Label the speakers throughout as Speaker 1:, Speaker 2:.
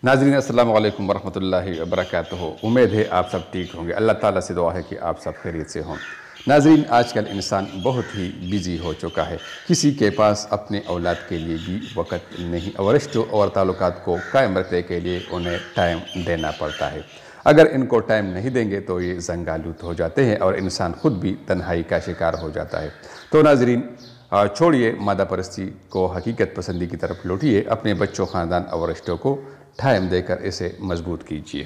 Speaker 1: ناظرین السلام علیکم ورحمۃ اللہ وبرکاتہ۔ امید ہے آپ سب ٹھیک ہوں گے۔ اللہ تعالیٰ سے دعا ہے کہ آپ سب خیریت سے ہوں۔ ناظرین، آج کل انسان بہت ہی بزی ہو چکا ہے، کسی کے پاس اپنے اولاد کے لیے بھی وقت نہیں اور رشتوں اور تعلقات کو قائم رکھنے کے لیے انہیں ٹائم دینا پڑتا ہے۔ اگر ان کو ٹائم نہیں دیں گے تو یہ زنگآلود ہو جاتے ہیں اور انسان خود بھی تنہائی کا شکار ہو جاتا ہے۔ تو ناظرین، چھوڑیے مادہ پرستی کو حقیقت پسندی کی طرف لوٹیے، اپنے بچوں، خاندان اور رشتوں کو ٹائم دے کر اسے مضبوط کیجیے۔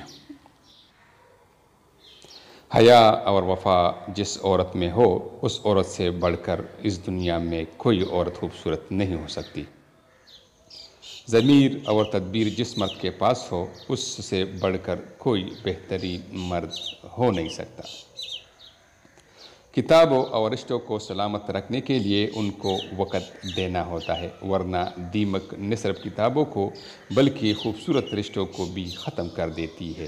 Speaker 1: حیا اور وفا جس عورت میں ہو، اس عورت سے بڑھ کر اس دنیا میں کوئی عورت خوبصورت نہیں ہو سکتی۔ ضمیر اور تدبیر جس مرد کے پاس ہو، اس سے بڑھ کر کوئی بہترین مرد ہو نہیں سکتا۔ کتابوں اور رشتوں کو سلامت رکھنے کے لیے ان کو وقت دینا ہوتا ہے، ورنہ دیمک نہ صرف کتابوں کو بلکہ خوبصورت رشتوں کو بھی ختم کر دیتی ہے۔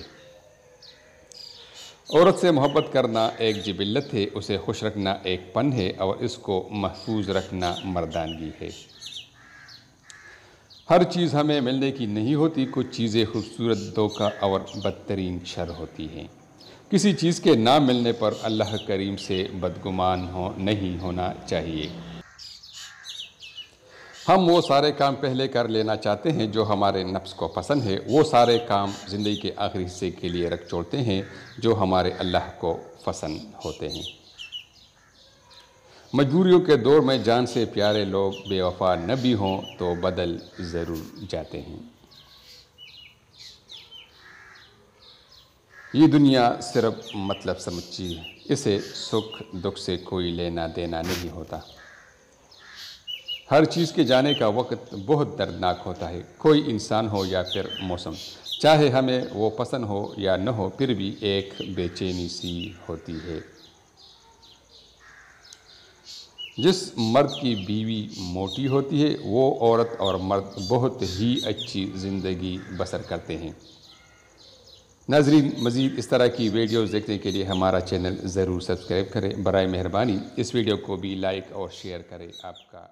Speaker 1: عورت سے محبت کرنا ایک جبلت ہے، اسے خوش رکھنا ایک فن ہے اور اس کو محفوظ رکھنا مردانگی ہے۔ ہر چیز ہمیں ملنے کی نہیں ہوتی، کچھ چیزیں خوبصورت دھوکہ اور بدترین شر ہوتی ہیں۔ کسی چیز کے نہ ملنے پر اللہ کریم سے بدگمان نہیں ہونا چاہیے۔ ہم وہ سارے کام پہلے کر لینا چاہتے ہیں جو ہمارے نفس کو پسند ہے، وہ سارے کام زندگی کے آخری حصے کے لیے رکھ چھوڑتے ہیں جو ہمارے اللہ کو پسند ہوتے ہیں۔ مجبوریوں کے دور میں جان سے پیارے لوگ بے وفا نہ بھی ہوں تو بدل ضرور جاتے ہیں۔ یہ دنیا صرف مطلب سمجھی ہے، اسے سکھ دکھ سے کوئی لینا دینا نہیں ہوتا۔ ہر چیز کے جانے کا وقت بہت دردناک ہوتا ہے، کوئی انسان ہو یا پھر موسم، چاہے ہمیں وہ پسند ہو یا نہ ہو، پھر بھی ایک بے چینی سی ہوتی ہے۔ جس مرد کی بیوی موٹی ہوتی ہے، وہ عورت اور مرد بہت ہی اچھی زندگی بسر کرتے ہیں۔ ناظرین، مزید اس طرح کی ویڈیوز دیکھنے کے لیے ہمارا چینل ضرور سبسکرائب کریں۔ برائے مہربانی اس ویڈیو کو بھی لائک اور شیئر کریں۔ آپ کا